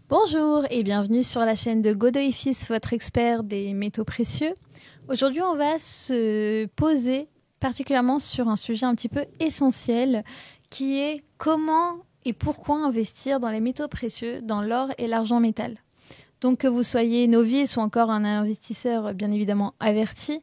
Bonjour et bienvenue sur la chaîne de Godoy & Fils, votre expert des métaux précieux. Aujourd'hui, on va se poser particulièrement sur un sujet un petit peu essentiel qui est comment et pourquoi investir dans les métaux précieux, dans l'or et l'argent métal. Donc que vous soyez novice ou encore un investisseur bien évidemment averti,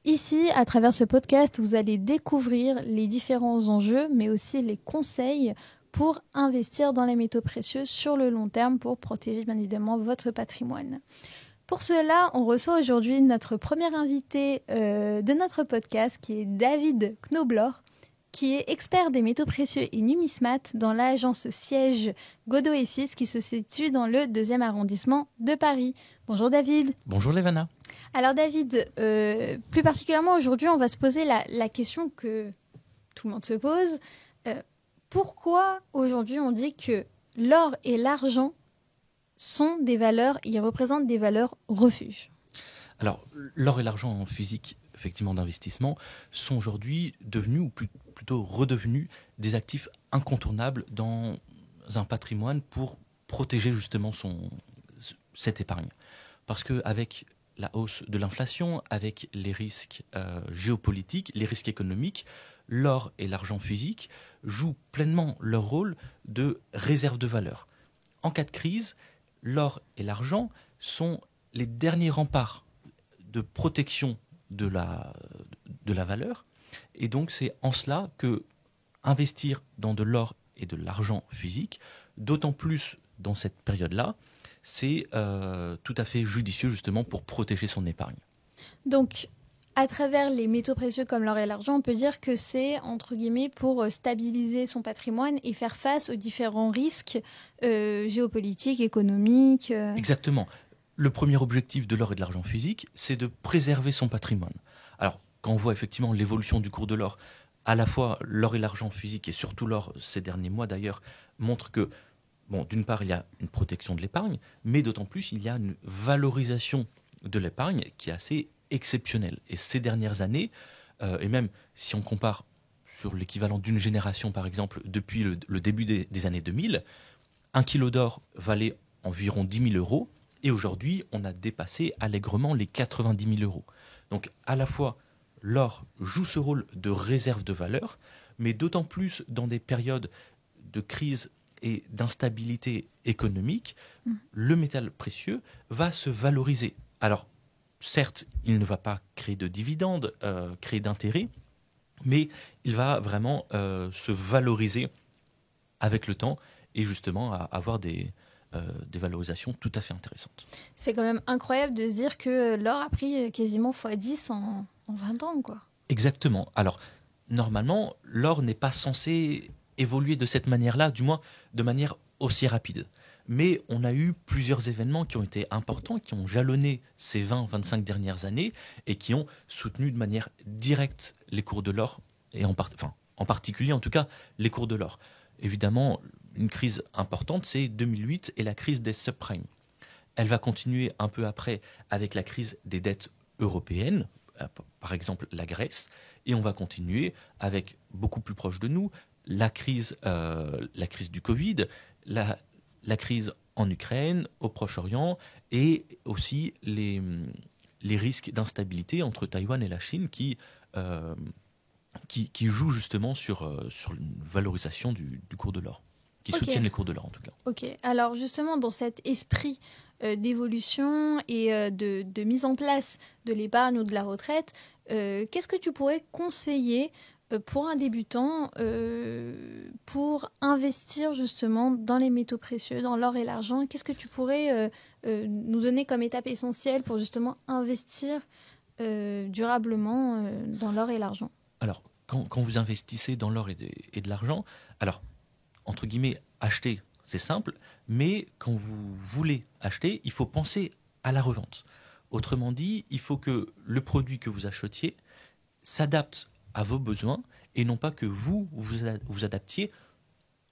ici, à travers ce podcast, vous allez découvrir les différents enjeux, mais aussi les conseils pour investir dans les métaux précieux sur le long terme pour protéger bien évidemment votre patrimoine. Pour cela, on reçoit aujourd'hui notre premier invité de notre podcast qui est David Knoblauch, qui est expert des métaux précieux et numismates dans l'agence siège Godoy & Fils qui se situe dans le 2e arrondissement de Paris. Bonjour David. Bonjour Lévana. Alors David, plus particulièrement aujourd'hui, on va se poser la question que tout le monde se pose. Pourquoi aujourd'hui on dit que l'or et l'argent sont des valeurs, ils représentent des valeurs refuges? Alors, l'or et l'argent en physique, effectivement, d'investissement, sont aujourd'hui devenus, ou plutôt redevenus, des actifs incontournables dans un patrimoine pour protéger justement cette épargne. Parce qu'avec la hausse de l'inflation, avec les risques géopolitiques, les risques économiques, l'or et l'argent physique jouent pleinement leur rôle de réserve de valeur. En cas de crise, l'or et l'argent sont les derniers remparts de protection de la valeur. Et donc c'est en cela que investir dans de l'or et de l'argent physique, d'autant plus dans cette période-là, c'est tout à fait judicieux justement pour protéger son épargne. Donc, à travers les métaux précieux comme l'or et l'argent, on peut dire que c'est, entre guillemets, pour stabiliser son patrimoine et faire face aux différents risques géopolitiques, économiques. Exactement. Le premier objectif de l'or et de l'argent physique, c'est de préserver son patrimoine. Alors, quand on voit effectivement l'évolution du cours de l'or, à la fois l'or et l'argent physique, et surtout l'or ces derniers mois d'ailleurs, montrent que, bon, d'une part, il y a une protection de l'épargne, mais d'autant plus, il y a une valorisation de l'épargne qui est assez exceptionnelle. Et ces dernières années, et même si on compare sur l'équivalent d'une génération, par exemple, depuis le début des années 2000, un kilo d'or valait environ 10 000 euros, et aujourd'hui, on a dépassé allègrement les 90 000 euros. Donc, à la fois, l'or joue ce rôle de réserve de valeur, mais d'autant plus dans des périodes de crise et d'instabilité économique, le métal précieux va se valoriser. Alors, certes, il ne va pas créer de dividendes, créer d'intérêts, mais il va vraiment se valoriser avec le temps et justement avoir des valorisations tout à fait intéressantes. C'est quand même incroyable de se dire que l'or a pris quasiment x10 en 20 ans, quoi. Exactement. Alors, normalement, l'or n'est pas censé évoluer de cette manière-là, du moins de manière aussi rapide. Mais on a eu plusieurs événements qui ont été importants, qui ont jalonné ces 20-25 dernières années et qui ont soutenu de manière directe les cours de l'or, et en particulier en tout cas les cours de l'or. Évidemment, une crise importante, c'est 2008 et la crise des subprimes. Elle va continuer un peu après avec la crise des dettes européennes, par exemple la Grèce, et on va continuer avec, beaucoup plus proche de nous, la crise du Covid, la crise en Ukraine, au Proche-Orient, et aussi les risques d'instabilité entre Taïwan et la Chine qui jouent justement sur une valorisation du cours de l'or, qui soutiennent les cours de l'or en tout cas. Ok, alors justement dans cet esprit d'évolution et de mise en place de l'épargne ou de la retraite, qu'est-ce que tu pourrais conseiller pour un débutant, pour investir justement dans les métaux précieux, dans l'or et l'argent? Qu'est-ce que tu pourrais nous donner comme étape essentielle pour justement investir durablement dans l'or et l'argent? Alors, quand vous investissez dans l'or et de l'argent, alors, entre guillemets, acheter, c'est simple, mais quand vous voulez acheter, il faut penser à la revente. Autrement dit, il faut que le produit que vous achetiez s'adapte à vos besoins et non pas que vous adaptiez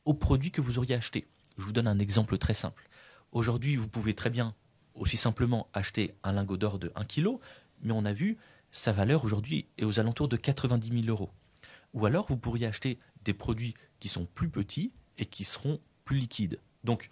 au produit que vous auriez acheté. Je vous donne un exemple très simple. Aujourd'hui, vous pouvez très bien, aussi simplement, acheter un lingot d'or de 1 kg, mais on a vu, sa valeur aujourd'hui est aux alentours de 90 000 euros. Ou alors, vous pourriez acheter des produits qui sont plus petits et qui seront plus liquides. Donc,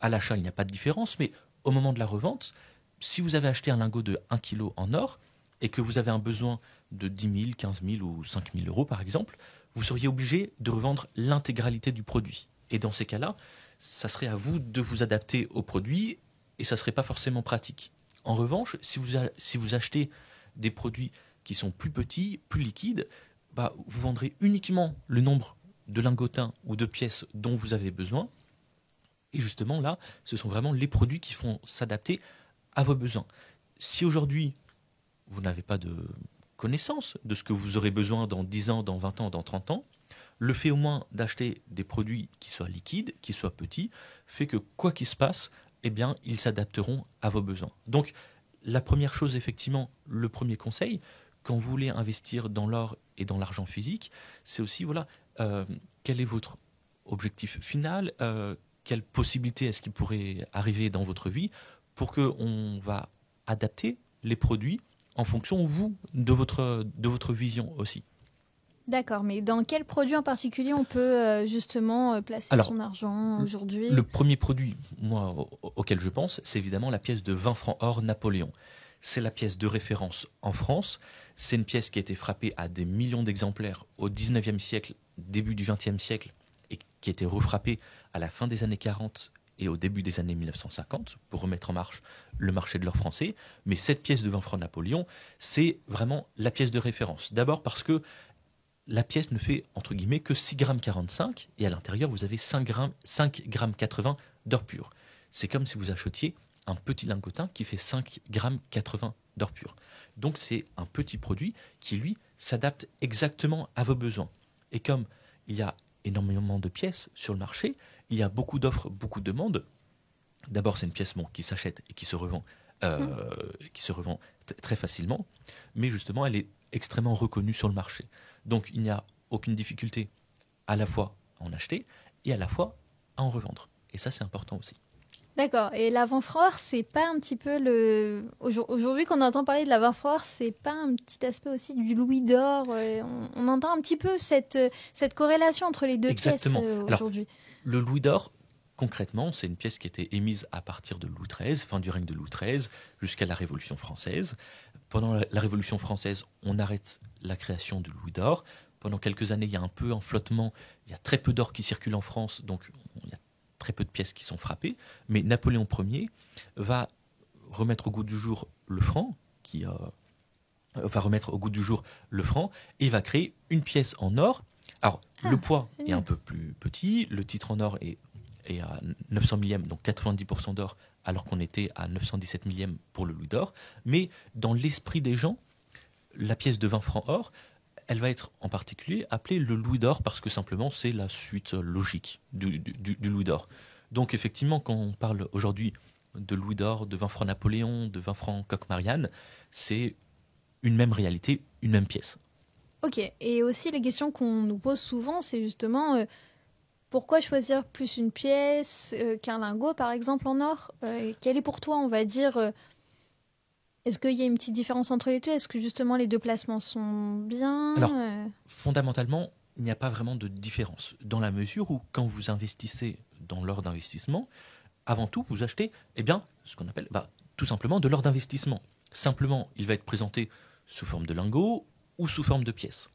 à l'achat, il n'y a pas de différence, mais au moment de la revente, si vous avez acheté un lingot de 1 kg en or et que vous avez un besoin de 10 000, 15 000 ou 5 000 euros, par exemple, vous seriez obligé de revendre l'intégralité du produit. Et dans ces cas-là, ça serait à vous de vous adapter au produit et ça ne serait pas forcément pratique. En revanche, si vous achetez des produits qui sont plus petits, plus liquides, vous vendrez uniquement le nombre de lingotins ou de pièces dont vous avez besoin. Et justement, là, ce sont vraiment les produits qui vont s'adapter à vos besoins. Si aujourd'hui, vous n'avez pas de connaissance de ce que vous aurez besoin dans 10 ans, dans 20 ans, dans 30 ans, le fait au moins d'acheter des produits qui soient liquides, qui soient petits, fait que quoi qu'il se passe, eh bien, ils s'adapteront à vos besoins. Donc, la première chose, effectivement, le premier conseil, quand vous voulez investir dans l'or et dans l'argent physique, c'est aussi, quel est votre objectif final, quelle possibilité est-ce qui pourrait arriver dans votre vie pour qu'on va adapter les produits en fonction, vous, de votre vision aussi. D'accord, mais dans quel produit en particulier on peut justement placer son argent aujourd'hui ? Le premier produit, moi, auquel je pense, c'est évidemment la pièce de 20 francs or Napoléon. C'est la pièce de référence en France. C'est une pièce qui a été frappée à des millions d'exemplaires au 19e siècle, début du 20e siècle, et qui a été refrappée à la fin des années 40 et au début des années 1950 pour remettre en marche le marché de l'or français. Mais cette pièce de 20 francs Napoléon, c'est vraiment la pièce de référence. D'abord parce que la pièce ne fait, entre guillemets, que 6,45 g et à l'intérieur, vous avez 5,80 g d'or pur. C'est comme si vous achetiez un petit lingotin qui fait 5,80 g d'or pur. Donc c'est un petit produit qui, lui, s'adapte exactement à vos besoins. Et comme il y a énormément de pièces sur le marché, il y a beaucoup d'offres, beaucoup de demandes. D'abord, c'est une pièce qui s'achète et qui se revend, très facilement, mais justement, elle est extrêmement reconnue sur le marché. Donc, il n'y a aucune difficulté à la fois à en acheter et à la fois à en revendre. Et ça, c'est important aussi. D'accord. Et la 20 francs, c'est pas un petit peu le... Aujourd'hui, quand on entend parler de la 20 francs, c'est pas un petit aspect aussi du louis d'or on entend un petit peu cette corrélation entre les deux Exactement. pièces aujourd'hui. Alors, le louis d'or, concrètement, c'est une pièce qui était émise à partir de Louis XIII, fin du règne de Louis XIII, jusqu'à la Révolution française. Pendant la Révolution française, on arrête la création du louis d'or. Pendant quelques années, il y a un peu un flottement. Il y a très peu d'or qui circule en France, donc il y a très peu de pièces qui sont frappées. Mais Napoléon Ier va remettre au goût du jour le franc, et va créer une pièce en or. Alors, le poids est un peu plus petit, le titre en or est à 900 millièmes, donc 90% d'or, alors qu'on était à 917 millièmes pour le louis d'or. Mais dans l'esprit des gens, la pièce de 20 francs or, elle va être en particulier appelée le louis d'or parce que simplement c'est la suite logique du louis d'or. Donc effectivement, quand on parle aujourd'hui de louis d'or, de 20 francs Napoléon, de 20 francs Coq-Marianne, c'est une même réalité, une même pièce. Ok, et aussi les questions qu'on nous pose souvent, c'est justement pourquoi choisir plus une pièce qu'un lingot, par exemple, en or quelle est pour toi, on va dire, est-ce qu'il y a une petite différence entre les deux ? Est-ce que justement les deux placements sont bien ? Alors, fondamentalement, il n'y a pas vraiment de différence, dans la mesure où quand vous investissez dans l'or d'investissement, avant tout, vous achetez ce qu'on appelle tout simplement de l'or d'investissement. Simplement, il va être présenté sous forme de lingot ou sous forme de pièce.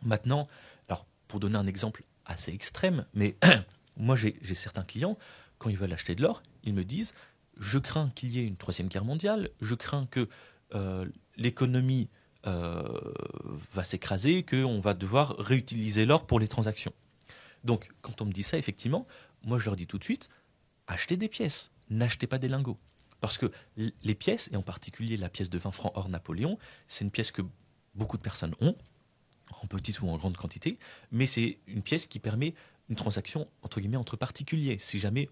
Maintenant, alors pour donner un exemple assez extrême, mais moi j'ai certains clients, quand ils veulent acheter de l'or, ils me disent « je crains qu'il y ait une troisième guerre mondiale, je crains que l'économie va s'écraser, qu'on va devoir réutiliser l'or pour les transactions ». Donc quand on me dit ça, effectivement, moi je leur dis tout de suite « achetez des pièces, n'achetez pas des lingots ». Parce que les pièces, et en particulier la pièce de 20 francs or Napoléon, c'est une pièce que beaucoup de personnes ont, en petite ou en grande quantité, mais c'est une pièce qui permet une transaction entre guillemets entre particuliers. Si jamais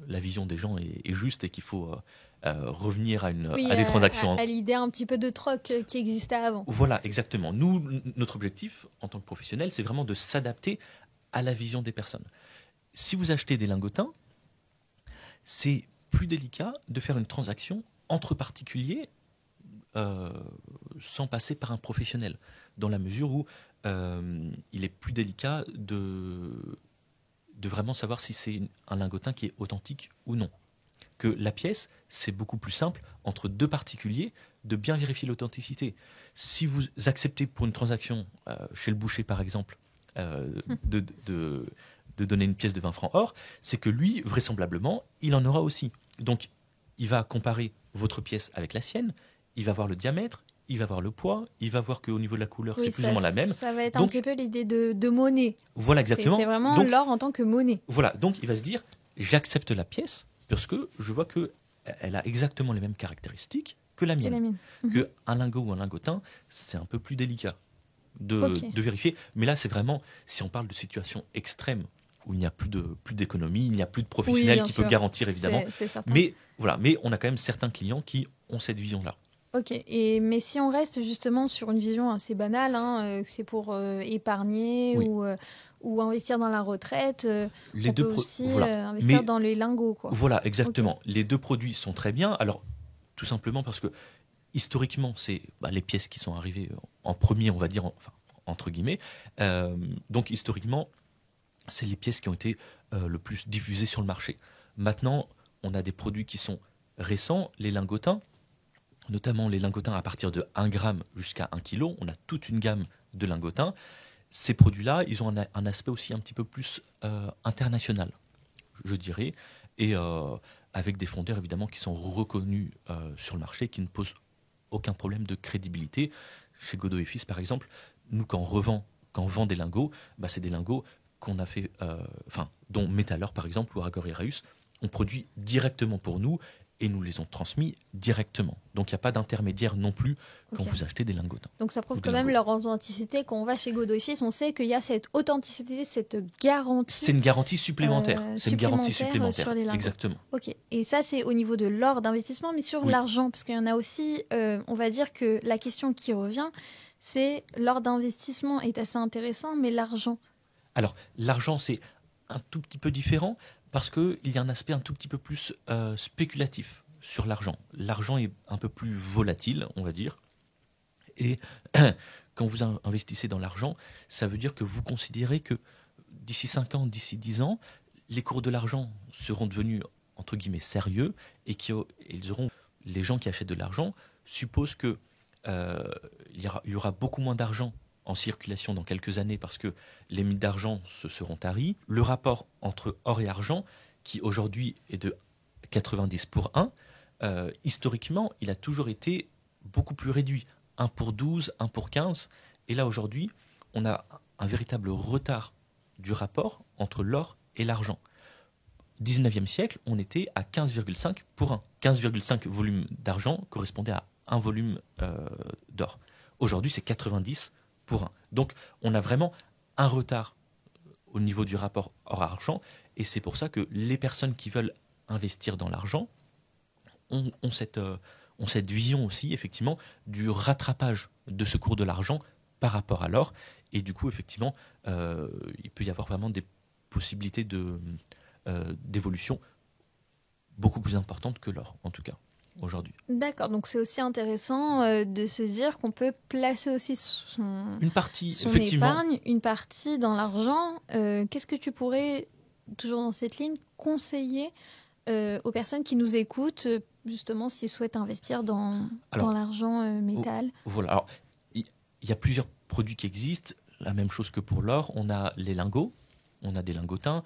la vision des gens est juste et qu'il faut revenir à des transactions. À l'idée un petit peu de troc qui existait avant. Voilà, exactement. Nous, notre objectif en tant que professionnel, c'est vraiment de s'adapter à la vision des personnes. Si vous achetez des lingotins, c'est plus délicat de faire une transaction entre particuliers sans passer par un professionnel, dans la mesure où il est plus délicat de vraiment savoir si c'est un lingotin qui est authentique ou non. Que la pièce, c'est beaucoup plus simple entre deux particuliers de bien vérifier l'authenticité. Si vous acceptez pour une transaction chez le boucher par exemple de, de, de donner une pièce de 20 francs or, c'est que lui, vraisemblablement, il en aura aussi. Donc il va comparer votre pièce avec la sienne, il va voir le diamètre, il va voir le poids, il va voir qu'au niveau de la couleur, c'est plus ou moins la même. Ça va être un petit peu l'idée de monnaie. Voilà, exactement. C'est vraiment l'or en tant que monnaie. Voilà, donc il va se dire, j'accepte la pièce parce que je vois qu'elle a exactement les mêmes caractéristiques que la mienne. Qu'un lingot ou un lingotin, c'est un peu plus délicat de vérifier. Mais là, c'est vraiment, si on parle de situation extrême, où il n'y a plus d'économie, il n'y a plus de professionnel qui peut garantir, évidemment. C'est certain. Mais on a quand même certains clients qui ont cette vision-là. Ok, mais si on reste justement sur une vision assez banale, c'est pour épargner ou investir dans la retraite, on peut aussi investir dans les lingots. Quoi. Voilà, exactement. Okay. Les deux produits sont très bien. Alors, tout simplement parce que historiquement, c'est les pièces qui sont arrivées en premier, on va dire, entre guillemets. Donc, historiquement, c'est les pièces qui ont été le plus diffusées sur le marché. Maintenant, on a des produits qui sont récents, les lingotins, notamment les lingotins à partir de 1 gramme jusqu'à 1 kg. On a toute une gamme de lingotins. Ces produits-là, ils ont un aspect aussi un petit peu plus international, je dirais, et avec des fondeurs évidemment qui sont reconnus sur le marché, qui ne posent aucun problème de crédibilité. Chez Godot et Fils, par exemple, nous, quand on vend des lingots, c'est des lingots qu'on a fait, dont Metalor, par exemple, ou Argor Heraeus, ont produit directement pour nous, et nous les ont transmis directement. Donc il n'y a pas d'intermédiaire non plus quand vous achetez des lingotins. Donc ça prouve quand même leur authenticité. Quand on va chez Godot et Fils, on sait qu'il y a cette authenticité, cette garantie. C'est une garantie supplémentaire. C'est une garantie supplémentaire sur les lingots. Exactement. Ok. Et ça, c'est au niveau de l'or d'investissement, mais sur l'argent, parce qu'il y en a aussi, on va dire que la question qui revient, c'est l'or d'investissement est assez intéressant, mais l'argent. Alors l'argent, c'est un tout petit peu différent. Parce qu'il y a un aspect un tout petit peu plus spéculatif sur l'argent. L'argent est un peu plus volatile, on va dire. Et quand vous investissez dans l'argent, ça veut dire que vous considérez que d'ici 5 ans, d'ici 10 ans, les cours de l'argent seront devenus, entre guillemets, sérieux et les gens qui achètent de l'argent supposent qu'il y aura beaucoup moins d'argent en circulation dans quelques années parce que les mines d'argent se seront taries. Le rapport entre or et argent, qui aujourd'hui est de 90 pour 1, historiquement, il a toujours été beaucoup plus réduit. 1 pour 12, 1 pour 15. Et là, aujourd'hui, on a un véritable retard du rapport entre l'or et l'argent. 19e siècle, on était à 15,5 pour 1. 15,5 volumes d'argent correspondait à 1 volume d'or. Aujourd'hui, c'est 90 pour 1. Donc, on a vraiment un retard au niveau du rapport or-argent, et c'est pour ça que les personnes qui veulent investir dans l'argent ont cette vision aussi, effectivement, du rattrapage de ce cours de l'argent par rapport à l'or, et du coup, effectivement, il peut y avoir vraiment des possibilités d'évolution beaucoup plus importantes que l'or, en tout cas. Aujourd'hui. D'accord, donc c'est aussi intéressant de se dire qu'on peut placer aussi son épargne, une partie dans l'argent. Qu'est-ce que tu pourrais, toujours dans cette ligne, conseiller aux personnes qui nous écoutent, justement s'ils souhaitent investir dans l'argent métal? Voilà, alors il y a plusieurs produits qui existent, la même chose que pour l'or. On a les lingots, on a des lingotins,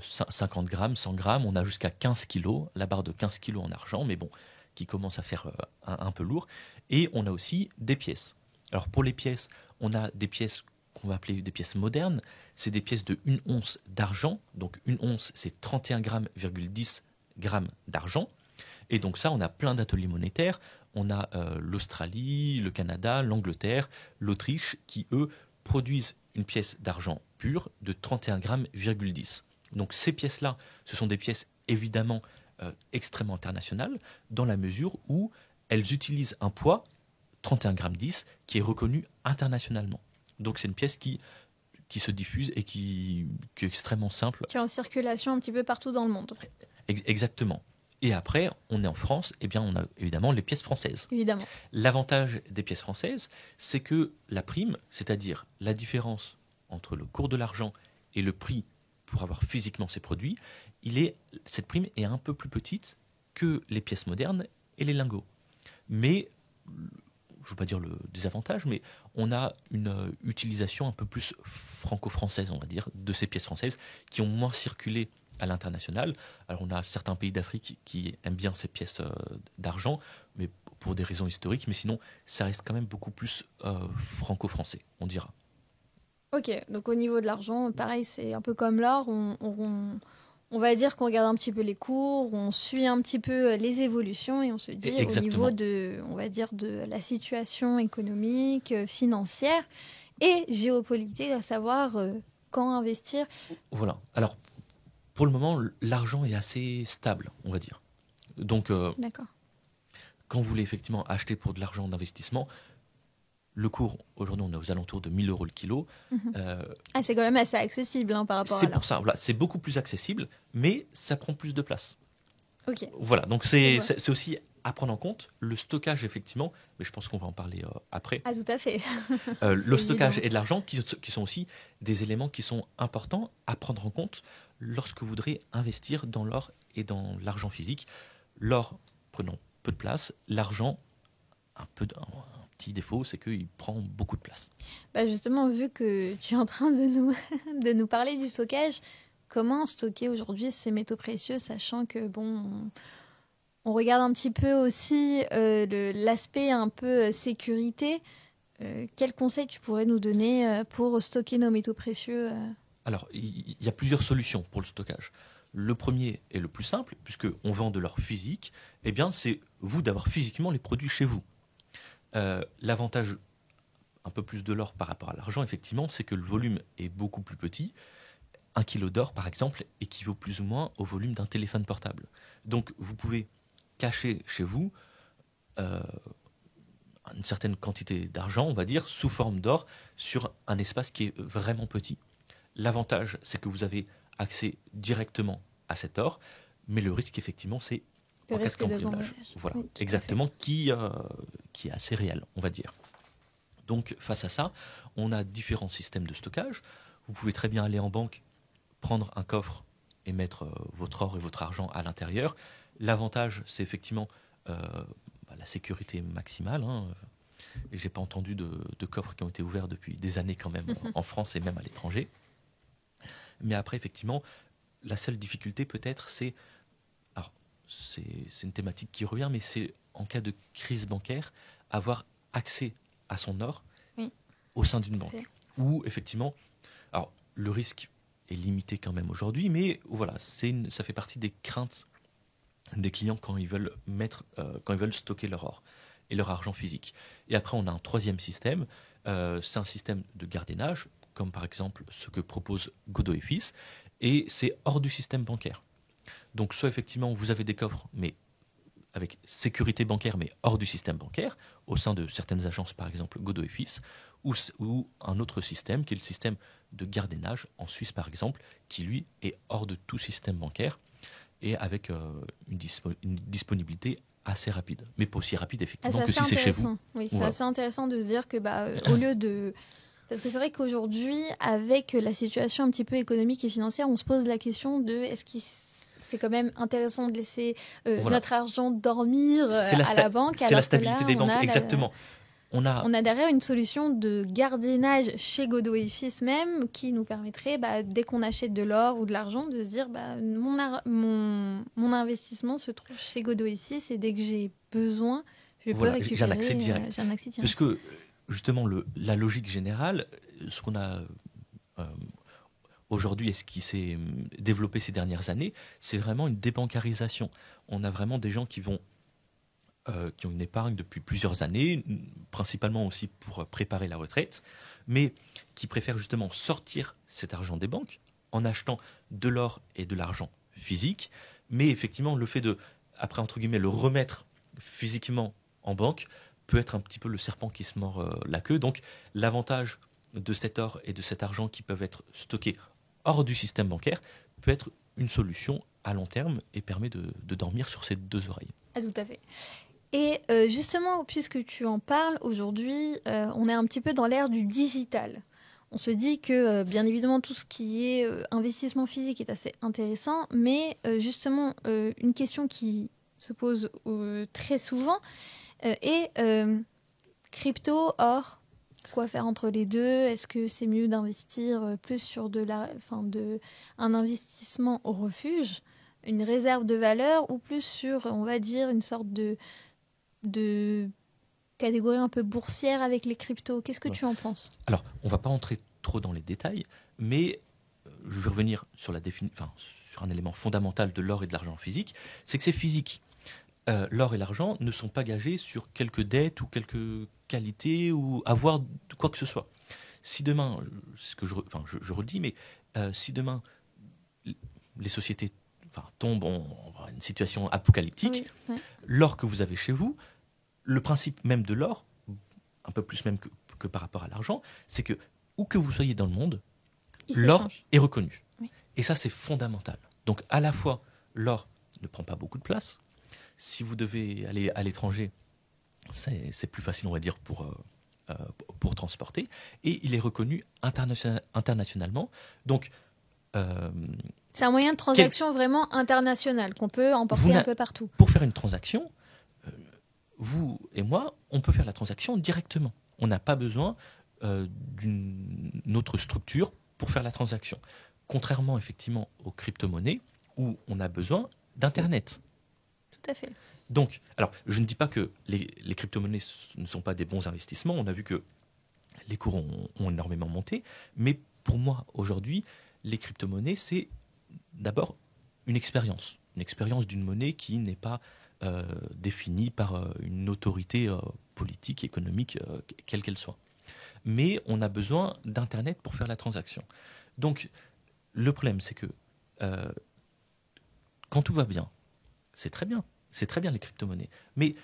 50 grammes, 100 grammes, on a jusqu'à 15 kilos, la barre de 15 kilos en argent, mais bon, qui commence à faire un peu lourd. Et on a aussi des pièces. Alors pour les pièces, on a des pièces qu'on va appeler des pièces modernes. C'est des pièces de 1 once d'argent. Donc 1 once, c'est 31,10 grammes d'argent. Et donc ça, on a plein d'ateliers monétaires. On a l'Australie, le Canada, l'Angleterre, l'Autriche, qui eux produisent une pièce d'argent pure de 31,10 grammes. Donc ces pièces-là, ce sont des pièces évidemment extrêmement internationales, dans la mesure où elles utilisent un poids, 31,10 grammes, qui est reconnu internationalement. Donc c'est une pièce qui se diffuse et qui est extrêmement simple. Qui est en circulation un petit peu partout dans le monde. Exactement. Et après, on est en France, eh bien, on a évidemment les pièces françaises. Évidemment. L'avantage des pièces françaises, c'est que la prime, c'est-à-dire la différence entre le cours de l'argent et le prix pour avoir physiquement ces produits, cette prime est un peu plus petite que les pièces modernes et les lingots. Mais, je ne veux pas dire le désavantage, mais on a une utilisation un peu plus franco-française, on va dire, de ces pièces françaises qui ont moins circulé à l'international. Alors on a certains pays d'Afrique qui aiment bien ces pièces d'argent, mais pour des raisons historiques, mais sinon ça reste quand même beaucoup plus franco-français, on dira. Ok, donc au niveau de l'argent, pareil, c'est un peu comme l'or, on va dire qu'on regarde un petit peu les cours, on suit un petit peu les évolutions et on se dit au niveau de, on va dire, de la situation économique, financière et géopolitique, à savoir quand investir. Voilà, alors pour le moment, l'argent est assez stable, on va dire. Donc, quand vous voulez effectivement acheter pour de l'argent d'investissement, le cours, aujourd'hui, on est aux alentours de 1 000 € le kilo. C'est quand même assez accessible par rapport à l'or. C'est pour ça, voilà, c'est beaucoup plus accessible, mais ça prend plus de place. Ok. Voilà, donc c'est aussi à prendre en compte. Le stockage, effectivement, mais je pense qu'on va en parler après. Ah, tout à fait. Le stockage et de l'argent, qui sont aussi des éléments qui sont importants à prendre en compte lorsque vous voudrez investir dans l'or et dans l'argent physique. L'or prenant peu de place, l'argent, un petit défaut, c'est qu'il prend beaucoup de place. Justement, vu que tu es en train de nous parler du stockage, comment stocker aujourd'hui ces métaux précieux, sachant que, on regarde un petit peu aussi l'aspect un peu sécurité. Quels conseils tu pourrais nous donner pour stocker nos métaux précieux Alors, il y a plusieurs solutions pour le stockage. Le premier est le plus simple, puisqu'on vend de l'or physique, eh bien, c'est vous d'avoir physiquement les produits chez vous. L'avantage un peu plus de l'or par rapport à l'argent, effectivement, c'est que le volume est beaucoup plus petit. 1 kilo d'or, par exemple, équivaut plus ou moins au volume d'un téléphone portable. Donc, vous pouvez cacher chez vous une certaine quantité d'argent, on va dire, sous forme d'or, sur un espace qui est vraiment petit. L'avantage, c'est que vous avez accès directement à cet or, mais le risque, effectivement, c'est le risque de cambriolage. Voilà, oui, exactement, qui est assez réel, on va dire. Donc, face à ça, on a différents systèmes de stockage. Vous pouvez très bien aller en banque, prendre un coffre et mettre votre or et votre argent à l'intérieur. L'avantage, c'est effectivement la sécurité maximale. Et j'ai pas entendu de coffres qui ont été ouverts depuis des années quand même, en France et même à l'étranger. Mais après, effectivement, la seule difficulté peut-être, c'est une thématique qui revient, mais c'est en cas de crise bancaire, avoir accès à son or au sein d'une banque. Ou effectivement, alors le risque est limité quand même aujourd'hui, mais voilà, ça fait partie des craintes des clients quand ils veulent stocker leur or et leur argent physique. Et après, on a un troisième système, c'est un système de gardiennage, comme par exemple ce que propose Godot & Fils, et c'est hors du système bancaire. Donc soit effectivement vous avez des coffres, mais avec sécurité bancaire, mais hors du système bancaire, au sein de certaines agences, par exemple Godot & Fils, ou un autre système qui est le système de gardiennage en Suisse, par exemple, qui lui est hors de tout système bancaire et avec une disponibilité assez rapide, mais pas aussi rapide effectivement que si c'est chez vous. Oui, c'est assez intéressant de se dire que au lieu de... Parce que c'est vrai qu'aujourd'hui, avec la situation un petit peu économique et financière, on se pose la question de est-ce que c'est quand même intéressant de laisser notre argent dormir à la banque. C'est la stabilité des banques, exactement. On a derrière une solution de gardiennage chez Godot & Fils même qui nous permettrait, dès qu'on achète de l'or ou de l'argent, de se dire mon investissement se trouve chez Godot & Fils et dès que j'ai besoin, je peux récupérer. J'ai un accès direct. Parce que justement, la logique générale, ce qu'on a aujourd'hui et ce qui s'est développé ces dernières années, c'est vraiment une débancarisation. On a vraiment des gens qui ont une épargne depuis plusieurs années, principalement aussi pour préparer la retraite, mais qui préfèrent justement sortir cet argent des banques en achetant de l'or et de l'argent physique, mais effectivement le fait de, après entre guillemets, le remettre physiquement en banque peut être un petit peu le serpent qui se mord la queue. Donc l'avantage de cet or et de cet argent qui peuvent être stockés hors du système bancaire peut être une solution à long terme et permet de dormir sur ses deux oreilles. Ah, tout à fait. Et justement, puisque tu en parles, aujourd'hui, on est un petit peu dans l'ère du digital. On se dit que, bien évidemment, tout ce qui est investissement physique est assez intéressant, mais justement, une question qui se pose très souvent est crypto, or, quoi faire entre les deux? Est-ce que c'est mieux d'investir plus sur un investissement au refuge, une réserve de valeur, ou plus sur, on va dire, une sorte de catégorie un peu boursière avec les cryptos? Qu'est-ce que tu en penses? Alors, on ne va pas entrer trop dans les détails, mais je vais revenir sur sur un élément fondamental de l'or et de l'argent physique, c'est que c'est physique. L'or et l'argent ne sont pas gagés sur quelques dettes ou quelques qualités ou avoir de quoi que ce soit. Si demain, c'est ce que je redis, mais si demain les sociétés tombent en une situation apocalyptique, Oui. l'or que vous avez chez vous, le principe même de l'or, un peu plus même que par rapport à l'argent, c'est que où que vous soyez dans le monde, l'or est reconnu. Oui. Et ça, c'est fondamental. Donc à la fois, l'or ne prend pas beaucoup de place. Si vous devez aller à l'étranger, c'est plus facile, on va dire, pour transporter. Et il est reconnu internationalement. Donc, c'est un moyen de transaction vraiment international qu'on peut emporter un peu partout. Pour faire une transaction, vous et moi, on peut faire la transaction directement. On n'a pas besoin d'une autre structure pour faire la transaction. Contrairement effectivement aux crypto-monnaies où on a besoin d'Internet. Tout à fait. Donc, alors, je ne dis pas que les crypto-monnaies ne sont pas des bons investissements. On a vu que les cours ont énormément monté. Mais pour moi, aujourd'hui, les crypto-monnaies, c'est d'abord une expérience. Une expérience d'une monnaie qui n'est pas définie par une autorité politique, économique, quelle qu'elle soit. Mais on a besoin d'Internet pour faire la transaction. Donc, le problème, c'est que quand tout va bien, c'est très bien. C'est très bien les crypto-monnaies. Mais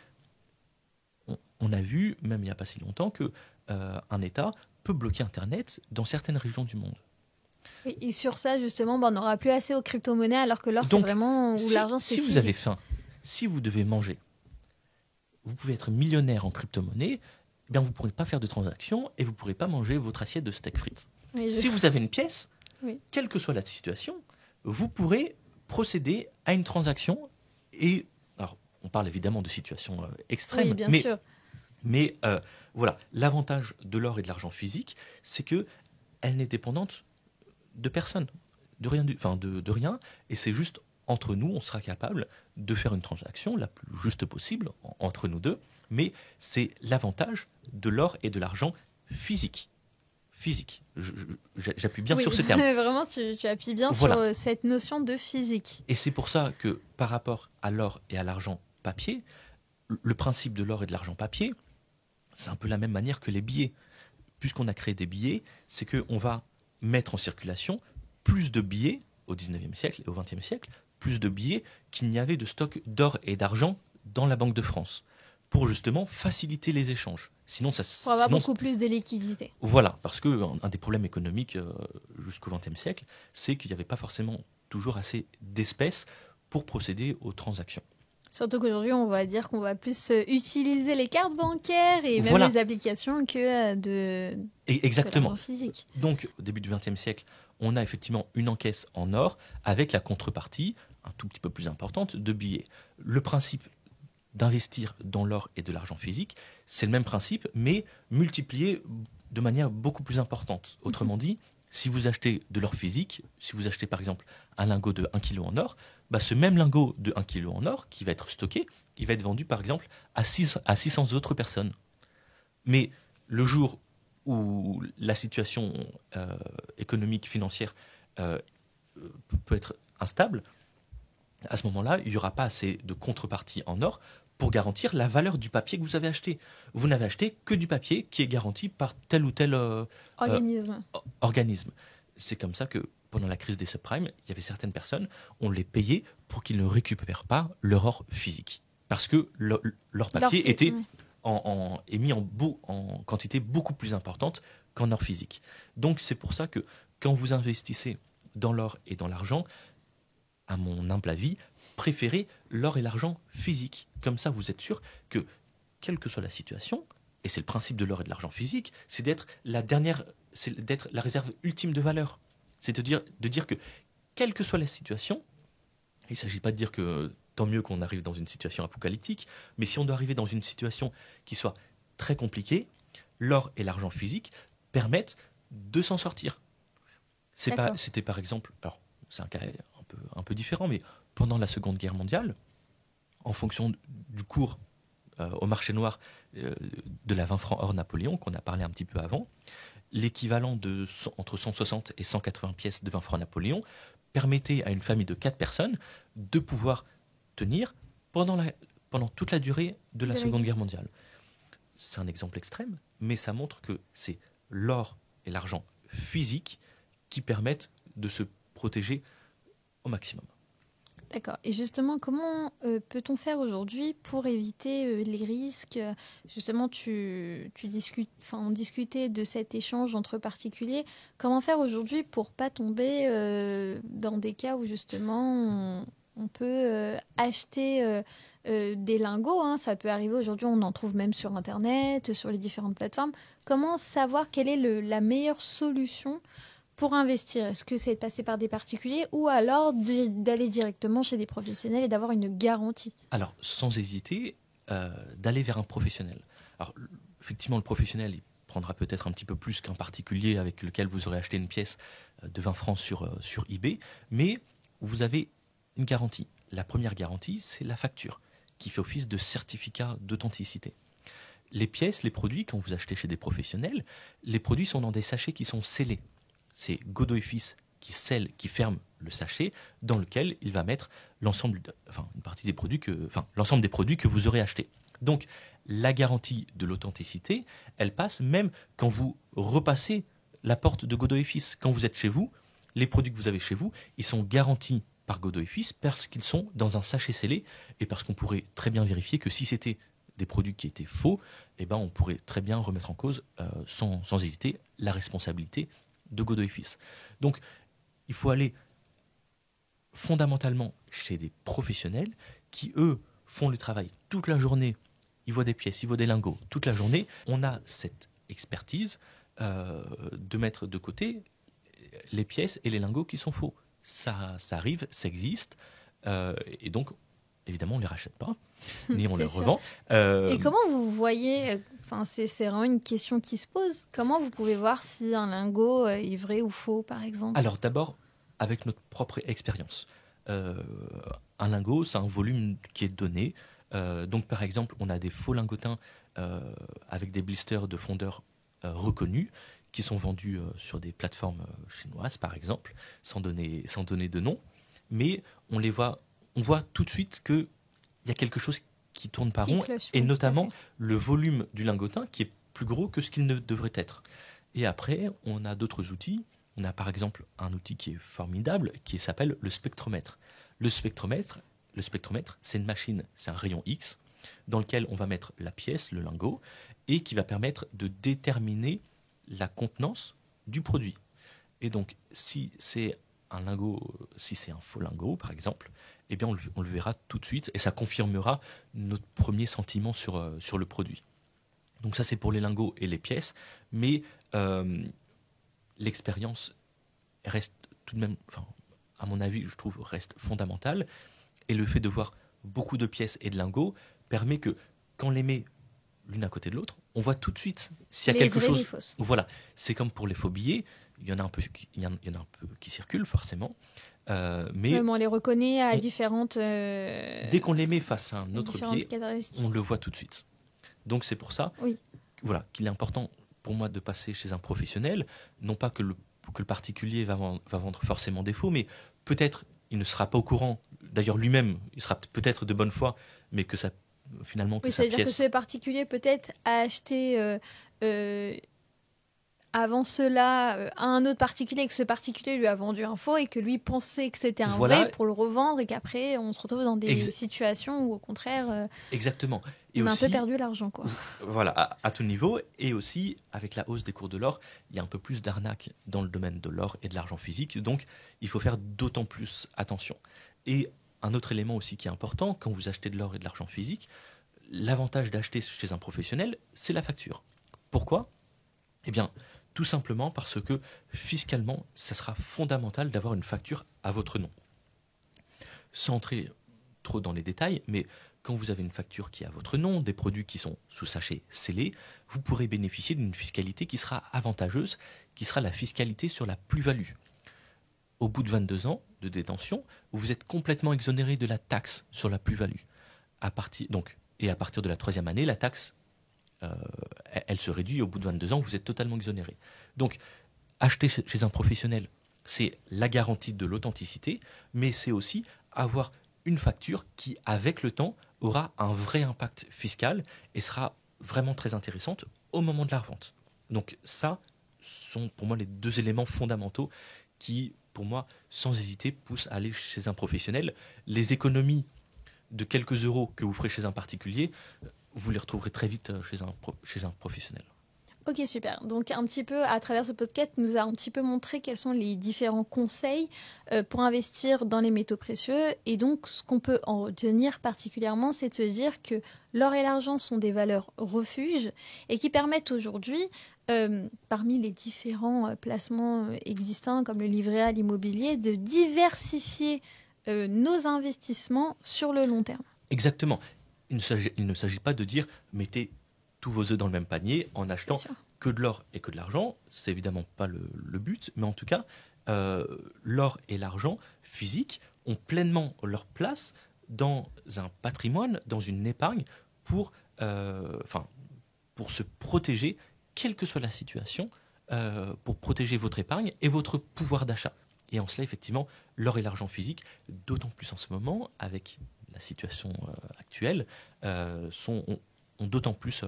on a vu, même il n'y a pas si longtemps, qu'un État peut bloquer Internet dans certaines régions du monde. Et sur ça, justement, on n'aura plus assez aux crypto-monnaies, alors que l'or, c'est vraiment où l'argent, c'est physique. Si vous avez faim, si vous devez manger, vous pouvez être millionnaire en crypto-monnaie, eh bien vous ne pourrez pas faire de transactions et vous ne pourrez pas manger votre assiette de steak frites. Oui, si vous avez une pièce, quelle que soit la situation, vous pourrez procéder à une transaction et... Alors, on parle évidemment de situations extrêmes, oui, bien sûr. Mais voilà, l'avantage de l'or et de l'argent physique, c'est qu'elle n'est dépendante de personne, de rien, et c'est juste entre nous, on sera capable de faire une transaction la plus juste possible entre nous deux, mais c'est l'avantage de l'or et de l'argent physique. Physique. J'appuie bien sur ce terme. Vraiment, tu appuies bien sur cette notion de physique. Et c'est pour ça que par rapport à l'or et à l'argent papier, le principe de l'or et de l'argent papier, c'est un peu la même manière que les billets. Puisqu'on a créé des billets, c'est qu'on va mettre en circulation plus de billets au 19e siècle et au 20e siècle, plus de billets qu'il n'y avait de stock d'or et d'argent dans la Banque de France, pour justement faciliter les échanges. Pour avoir beaucoup plus de liquidité. Voilà, parce qu'un des problèmes économiques jusqu'au XXe siècle, c'est qu'il n'y avait pas forcément toujours assez d'espèces pour procéder aux transactions. Surtout qu'aujourd'hui, on va dire qu'on va plus utiliser les cartes bancaires et même les applications que Exactement. l'argent physique. Donc, au début du XXe siècle, on a effectivement une encaisse en or avec la contrepartie, un tout petit peu plus importante, de billets. Le principe d'investir dans l'or et de l'argent physique, c'est le même principe, mais multiplié de manière beaucoup plus importante. Autrement dit, si vous achetez de l'or physique, si vous achetez par exemple un lingot de 1 kg en or, ce même lingot de 1 kg en or qui va être stocké, il va être vendu par exemple à 600 autres personnes. Mais le jour où la situation économique, financière peut être instable, à ce moment-là, il n'y aura pas assez de contrepartie en or pour garantir la valeur du papier que vous avez acheté. Vous n'avez acheté que du papier qui est garanti par tel ou tel organisme. C'est comme ça que pendant la crise des subprimes, il y avait certaines personnes, on les payait pour qu'ils ne récupèrent pas leur or physique. Parce que leur papier était émis en quantité beaucoup plus importante qu'en or physique. Donc c'est pour ça que quand vous investissez dans l'or et dans l'argent, à mon humble avis, préférez l'or et l'argent physique. Comme ça, vous êtes sûr que, quelle que soit la situation, et c'est le principe de l'or et de l'argent physique, c'est d'être d'être la réserve ultime de valeur. C'est de dire que, quelle que soit la situation, il ne s'agit pas de dire que tant mieux qu'on arrive dans une situation apocalyptique, mais si on doit arriver dans une situation qui soit très compliquée, l'or et l'argent physique permettent de s'en sortir. C'était par exemple, alors c'est un cas un peu différent, mais pendant la Seconde Guerre mondiale, en fonction du cours au marché noir de la 20 francs hors Napoléon, qu'on a parlé un petit peu avant, l'équivalent de entre 160 et 180 pièces de 20 francs Napoléon permettait à une famille de 4 personnes de pouvoir tenir pendant toute la durée de la Seconde Guerre mondiale. C'est un exemple extrême, mais ça montre que c'est l'or et l'argent physique qui permettent de se protéger au maximum. D'accord. Et justement, comment peut-on faire aujourd'hui pour éviter les risques? Justement, on discutait de cet échange entre particuliers. Comment faire aujourd'hui pour pas tomber dans des cas où justement on peut acheter des lingots, hein. Ça peut arriver aujourd'hui, on en trouve même sur Internet, sur les différentes plateformes. Comment savoir quelle est la meilleure solution pour investir? Est-ce que c'est de passer par des particuliers ou alors d'aller directement chez des professionnels et d'avoir une garantie? Alors, sans hésiter, d'aller vers un professionnel. Alors, effectivement, le professionnel, il prendra peut-être un petit peu plus qu'un particulier avec lequel vous aurez acheté une pièce de 20 francs sur eBay, mais vous avez une garantie. La première garantie, c'est la facture, qui fait office de certificat d'authenticité. Les pièces, les produits, quand vous achetez chez des professionnels, les produits sont dans des sachets qui sont scellés. C'est Godot et Fils qui scelle, qui ferme le sachet dans lequel il va mettre l'ensemble des produits que vous aurez achetés. Donc, la garantie de l'authenticité, elle passe même quand vous repassez la porte de Godot et Fils. Quand vous êtes chez vous, les produits que vous avez chez vous, ils sont garantis par Godot et Fils parce qu'ils sont dans un sachet scellé et parce qu'on pourrait très bien vérifier que si c'était des produits qui étaient faux, on pourrait très bien remettre en cause, sans hésiter, la responsabilité de Godot et Fils. Donc, il faut aller fondamentalement chez des professionnels qui, eux, font le travail toute la journée. Ils voient des pièces, ils voient des lingots toute la journée. On a cette expertise de mettre de côté les pièces et les lingots qui sont faux. Ça arrive, ça existe, et donc, évidemment, on ne les rachète pas, ni on les revend. Et comment vous voyez, c'est vraiment une question qui se pose, comment vous pouvez voir si un lingot est vrai ou faux, par exemple? Alors d'abord, avec notre propre expérience. Un lingot, c'est un volume qui est donné. Donc par exemple, on a des faux lingotins avec des blisters de fondeurs reconnus, qui sont vendus sur des plateformes chinoises, par exemple, sans donner de nom. Mais on voit tout de suite qu'il y a quelque chose qui tourne pas rond, et notamment le volume du lingotin qui est plus gros que ce qu'il ne devrait être. Et après, on a d'autres outils. On a par exemple un outil qui est formidable, qui s'appelle le spectromètre. Le spectromètre, c'est une machine, c'est un rayon X, dans lequel on va mettre la pièce, le lingot, et qui va permettre de déterminer la contenance du produit. Et donc, si c'est un faux lingot, par exemple, on le verra tout de suite et ça confirmera notre premier sentiment sur le produit. Donc ça, c'est pour les lingots et les pièces, mais l'expérience reste tout de même, à mon avis, je trouve, reste fondamentale. Et le fait de voir beaucoup de pièces et de lingots permet que, quand on les met l'une à côté de l'autre, on voit tout de suite s'il y a quelque chose. Les fausses. Voilà, c'est comme pour les faux billets, il y en a un peu qui circulent forcément, mais on les reconnaît à différentes. Dès qu'on les met face à un autre billet, on le voit tout de suite. Donc c'est pour ça, qu'il est important pour moi de passer chez un professionnel, non pas que le particulier va vendre forcément des faux, mais peut-être il ne sera pas au courant. D'ailleurs lui-même, il sera peut-être de bonne foi, mais que ça finalement que sa pièce. C'est-à-dire que ce particulier peut-être a acheté avant cela à un autre particulier, et que ce particulier lui a vendu un faux et que lui pensait que c'était un vrai pour le revendre, et qu'après on se retrouve dans des situations où au contraire exactement. Et on a un peu perdu l'argent, quoi. Voilà, à tout niveau. Et aussi, avec la hausse des cours de l'or, il y a un peu plus d'arnaques dans le domaine de l'or et de l'argent physique. Donc, il faut faire d'autant plus attention. Et un autre élément aussi qui est important, quand vous achetez de l'or et de l'argent physique, l'avantage d'acheter chez un professionnel, c'est la facture. Pourquoi ? Eh bien, tout simplement parce que fiscalement, ça sera fondamental d'avoir une facture à votre nom. Sans entrer trop dans les détails, mais quand vous avez une facture qui est à votre nom, des produits qui sont sous sachet scellé, vous pourrez bénéficier d'une fiscalité qui sera avantageuse, qui sera la fiscalité sur la plus-value. Au bout de 22 ans de détention, vous êtes complètement exonéré de la taxe sur la plus-value. À partir de la 3e année, la taxe, elle se réduit. Au bout de 22 ans, vous êtes totalement exonéré. Donc, acheter chez un professionnel, c'est la garantie de l'authenticité, mais c'est aussi avoir une facture qui, avec le temps, aura un vrai impact fiscal et sera vraiment très intéressante au moment de la revente. Donc ça sont pour moi les 2 éléments fondamentaux qui, pour moi, sans hésiter, poussent à aller chez un professionnel. Les économies de quelques euros que vous ferez chez un particulier, vous les retrouverez très vite chez un professionnel. Ok, super. Donc un petit peu, à travers ce podcast, nous a un petit peu montré quels sont les différents conseils pour investir dans les métaux précieux. Et donc, ce qu'on peut en retenir particulièrement, c'est de se dire que l'or et l'argent sont des valeurs refuges et qui permettent aujourd'hui, parmi les différents placements existants, comme le livret A, l'immobilier, de diversifier nos investissements sur le long terme. Exactement. Il ne s'agit pas de dire « mettez tous vos œufs dans le même panier en achetant que de l'or et que de l'argent ». C'est évidemment pas le but, mais en tout cas, l'or et l'argent physique ont pleinement leur place dans un patrimoine, dans une épargne pour se protéger, quelle que soit la situation, pour protéger votre épargne et votre pouvoir d'achat. Et en cela, effectivement, l'or et l'argent physique, d'autant plus en ce moment, avec la situation actuelle, ont d'autant plus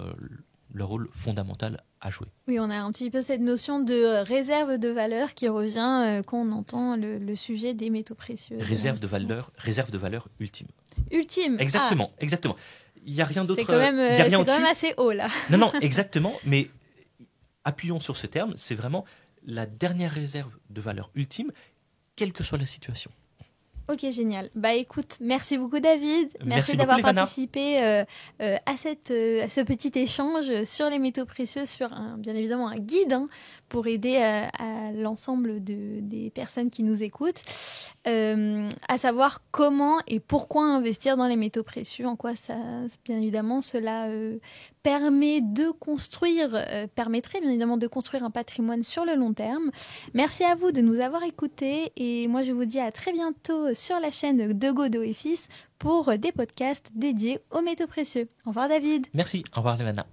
leur rôle fondamental à jouer. Oui, on a un petit peu cette notion de réserve de valeur qui revient quand on entend le sujet des métaux précieux. Réserve de valeur ultime. Ultime. Exactement, exactement. Il n'y a rien d'autre. C'est quand même assez haut là. Non, exactement. Mais appuyons sur ce terme. C'est vraiment la dernière réserve de valeur ultime, quelle que soit la situation. Ok, génial. Bah écoute, merci beaucoup David. Merci d'avoir beaucoup, participé à ce petit échange sur les métaux précieux, sur bien évidemment un guide pour aider à l'ensemble des personnes qui nous écoutent, à savoir comment et pourquoi investir dans les métaux précieux, en quoi ça, bien évidemment, cela permettrait bien évidemment de construire un patrimoine sur le long terme. Merci à vous de nous avoir écoutés et moi je vous dis à très bientôt sur la chaîne de Godot et Fils pour des podcasts dédiés aux métaux précieux. Au revoir David. Merci, au revoir Lévana.